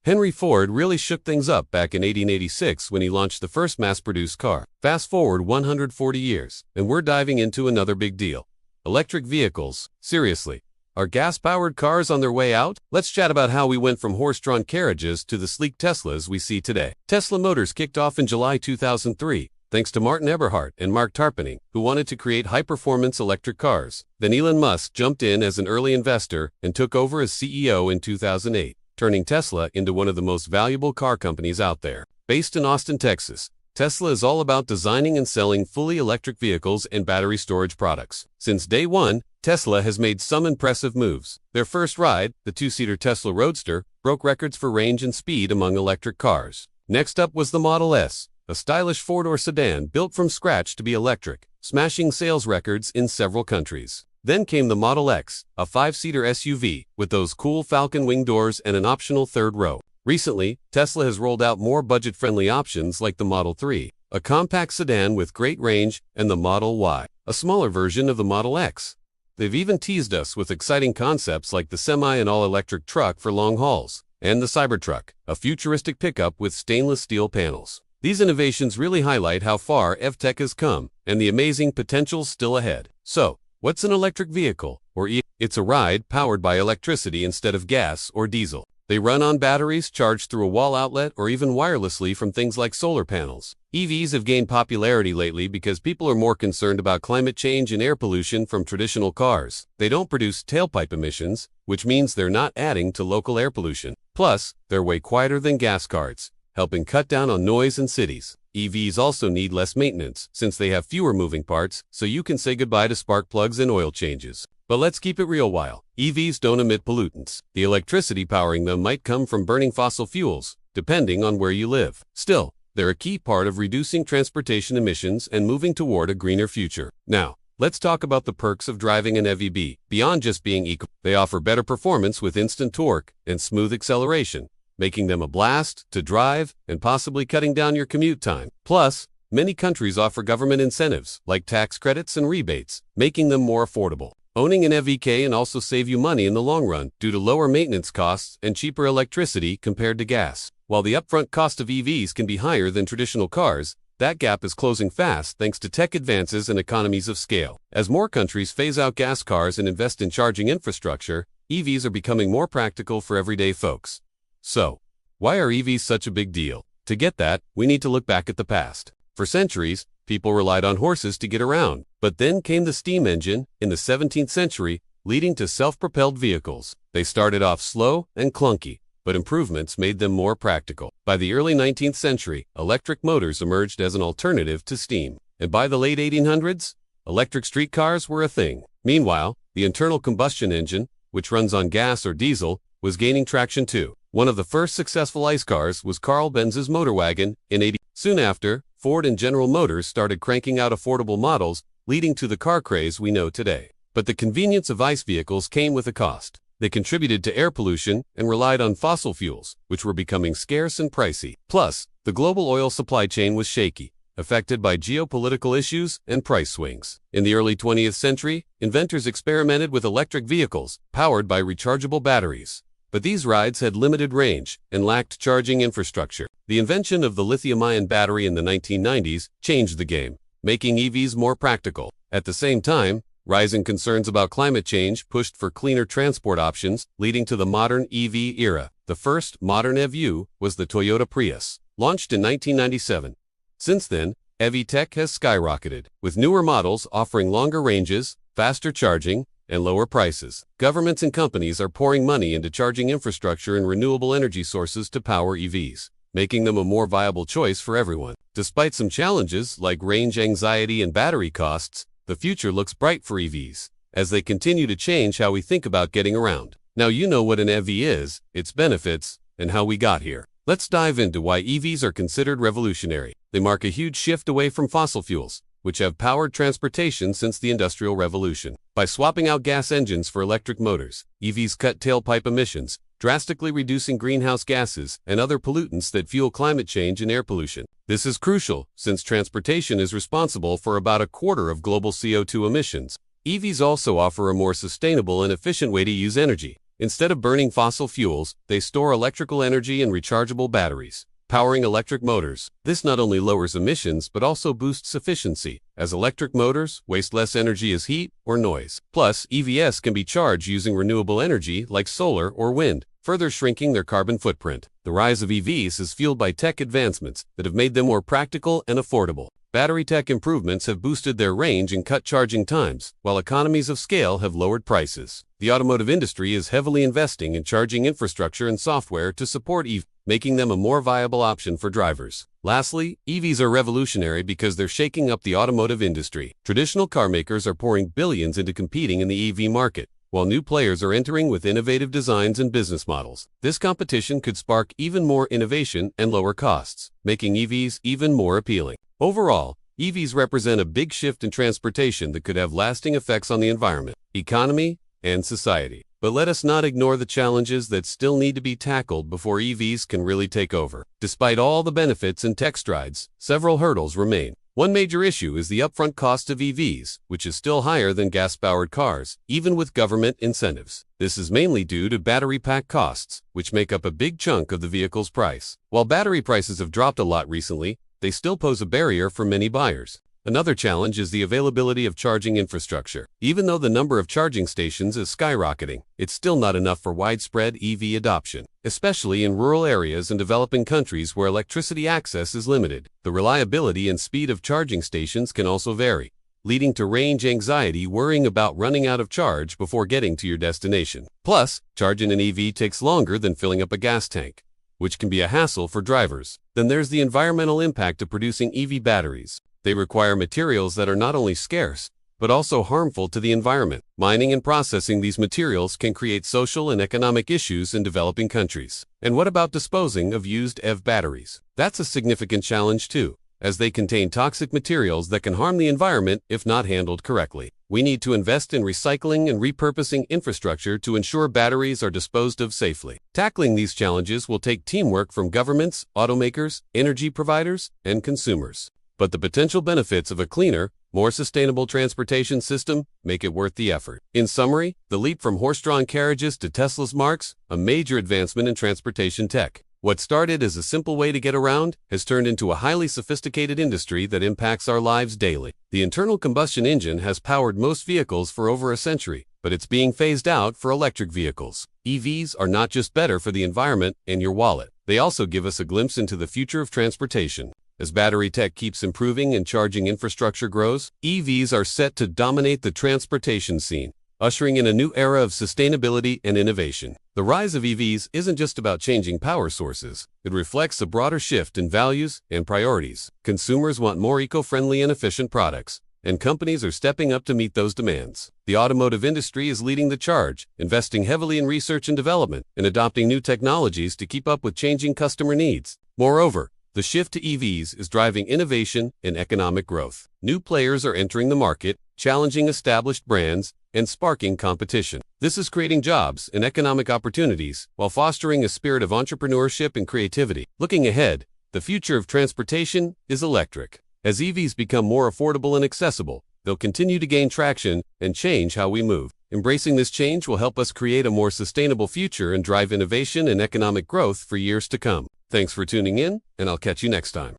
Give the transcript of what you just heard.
Henry Ford really shook things up back in 1886 when he launched the first mass-produced car. Fast forward 140 years, and we're diving into another big deal. Electric vehicles. Seriously, are gas-powered cars on their way out? Let's chat about how we went from horse-drawn carriages to the sleek Teslas we see today. Tesla Motors kicked off in July 2003, thanks to Martin Eberhard and Mark Tarpenning, who wanted to create high-performance electric cars. Then Elon Musk jumped in as an early investor and took over as CEO in 2008, turning Tesla into one of the most valuable car companies out there. Based in Austin, Texas, Tesla is all about designing and selling fully electric vehicles and battery storage products. Since day one, Tesla has made some impressive moves. Their first ride, the two-seater Tesla Roadster, broke records for range and speed among electric cars. Next up was the Model S, a stylish four-door sedan built from scratch to be electric, smashing sales records in several countries. Then came the Model X, a five-seater SUV with those cool Falcon wing doors and an optional third row. Recently, Tesla has rolled out more budget-friendly options like the Model 3, a compact sedan with great range, and the Model Y, a smaller version of the Model X. They've even teased us with exciting concepts like the semi and all-electric truck for long hauls, and the Cybertruck, a futuristic pickup with stainless steel panels. These innovations really highlight how far EV tech has come and the amazing potential still ahead. So, what's an electric vehicle, or EV? It's a ride powered by electricity instead of gas or diesel. They run on batteries charged through a wall outlet or even wirelessly from things like solar panels. EVs have gained popularity lately because people are more concerned about climate change and air pollution from traditional cars. They don't produce tailpipe emissions, which means they're not adding to local air pollution. Plus, they're way quieter than gas cars, helping cut down on noise in cities. EVs also need less maintenance since they have fewer moving parts, so you can say goodbye to spark plugs and oil changes. But let's keep it real while. EVs don't emit pollutants. The electricity powering them might come from burning fossil fuels, depending on where you live. Still, they're a key part of reducing transportation emissions and moving toward a greener future. Now, let's talk about the perks of driving an EV. Beyond just being eco, they offer better performance with instant torque and smooth acceleration, making them a blast to drive and possibly cutting down your commute time. Plus, many countries offer government incentives, like tax credits and rebates, making them more affordable. Owning an EV can also save you money in the long run due to lower maintenance costs and cheaper electricity compared to gas. While the upfront cost of EVs can be higher than traditional cars, that gap is closing fast thanks to tech advances and economies of scale. As more countries phase out gas cars and invest in charging infrastructure, EVs are becoming more practical for everyday folks. So, why are EVs such a big deal? To get that, we need to look back at the past. For centuries, people relied on horses to get around, but then came the steam engine in the 17th century, leading to self-propelled vehicles. They started off slow and clunky, but improvements made them more practical. By the early 19th century, electric motors emerged as an alternative to steam, and by the late 1800s, electric streetcars were a thing. Meanwhile, the internal combustion engine, which runs on gas or diesel, was gaining traction too. One of the first successful ICE cars was Carl Benz's motor wagon in 1880. Soon after, Ford and General Motors started cranking out affordable models, leading to the car craze we know today. But the convenience of ICE vehicles came with a cost. They contributed to air pollution and relied on fossil fuels, which were becoming scarce and pricey. Plus, the global oil supply chain was shaky, affected by geopolitical issues and price swings. In the early 20th century, inventors experimented with electric vehicles, powered by rechargeable batteries. But these rides had limited range and lacked charging infrastructure. The invention of the lithium-ion battery in the 1990s changed the game, making EVs more practical. At the same time, rising concerns about climate change pushed for cleaner transport options, leading to the modern EV era. The first modern EV was the Toyota Prius, launched in 1997. Since then, EV tech has skyrocketed, with newer models offering longer ranges, faster charging, and lower prices. Governments and companies are pouring money into charging infrastructure and renewable energy sources to power EVs, making them a more viable choice for everyone. Despite some challenges like range anxiety and battery costs, the future looks bright for EVs, as they continue to change how we think about getting around. Now you know what an EV is, its benefits, and how we got here. Let's dive into why EVs are considered revolutionary. They mark a huge shift away from fossil fuels, which have powered transportation since the Industrial Revolution. By swapping out gas engines for electric motors, EVs cut tailpipe emissions, drastically reducing greenhouse gases and other pollutants that fuel climate change and air pollution. This is crucial, since transportation is responsible for about a quarter of global CO2 emissions. EVs also offer a more sustainable and efficient way to use energy. Instead of burning fossil fuels, they store electrical energy in rechargeable batteries, powering electric motors. This not only lowers emissions but also boosts efficiency, as electric motors waste less energy as heat or noise. Plus, EVs can be charged using renewable energy like solar or wind, further shrinking their carbon footprint. The rise of EVs is fueled by tech advancements that have made them more practical and affordable. Battery tech improvements have boosted their range and cut charging times, while economies of scale have lowered prices. The automotive industry is heavily investing in charging infrastructure and software to support EVs, making them a more viable option for drivers. Lastly, EVs are revolutionary because they're shaking up the automotive industry. Traditional car makers are pouring billions into competing in the EV market, while new players are entering with innovative designs and business models. This competition could spark even more innovation and lower costs, making EVs even more appealing. Overall, EVs represent a big shift in transportation that could have lasting effects on the environment, economy, and society. But let us not ignore the challenges that still need to be tackled before EVs can really take over. Despite all the benefits and tech strides, several hurdles remain. One major issue is the upfront cost of EVs, which is still higher than gas-powered cars, even with government incentives. This is mainly due to battery pack costs, which make up a big chunk of the vehicle's price. While battery prices have dropped a lot recently, they still pose a barrier for many buyers. Another challenge is the availability of charging infrastructure. Even though the number of charging stations is skyrocketing, it's still not enough for widespread EV adoption, especially in rural areas and developing countries where electricity access is limited. The reliability and speed of charging stations can also vary, leading to range anxiety, worrying about running out of charge before getting to your destination. Plus, charging an EV takes longer than filling up a gas tank, which can be a hassle for drivers. Then there's the environmental impact of producing EV batteries. They require materials that are not only scarce, but also harmful to the environment. Mining and processing these materials can create social and economic issues in developing countries. And what about disposing of used EV batteries? That's a significant challenge too, as they contain toxic materials that can harm the environment if not handled correctly. We need to invest in recycling and repurposing infrastructure to ensure batteries are disposed of safely. Tackling these challenges will take teamwork from governments, automakers, energy providers, and consumers. But the potential benefits of a cleaner, more sustainable transportation system make it worth the effort. In summary, the leap from horse-drawn carriages to Tesla's marks a major advancement in transportation tech. What started as a simple way to get around has turned into a highly sophisticated industry that impacts our lives daily. The internal combustion engine has powered most vehicles for over a century, but it's being phased out for electric vehicles. EVs are not just better for the environment and your wallet, they also give us a glimpse into the future of transportation. As battery tech keeps improving and charging infrastructure grows, EVs are set to dominate the transportation scene, ushering in a new era of sustainability and innovation. The rise of EVs isn't just about changing power sources. It reflects a broader shift in values and priorities. Consumers want more eco-friendly and efficient products, and companies are stepping up to meet those demands. The automotive industry is leading the charge, investing heavily in research and development, and adopting new technologies to keep up with changing customer needs. Moreover, the shift to EVs is driving innovation and economic growth. New players are entering the market, challenging established brands, and sparking competition. This is creating jobs and economic opportunities while fostering a spirit of entrepreneurship and creativity. Looking ahead, the future of transportation is electric. As EVs become more affordable and accessible, they'll continue to gain traction and change how we move. Embracing this change will help us create a more sustainable future and drive innovation and economic growth for years to come. Thanks for tuning in, and I'll catch you next time.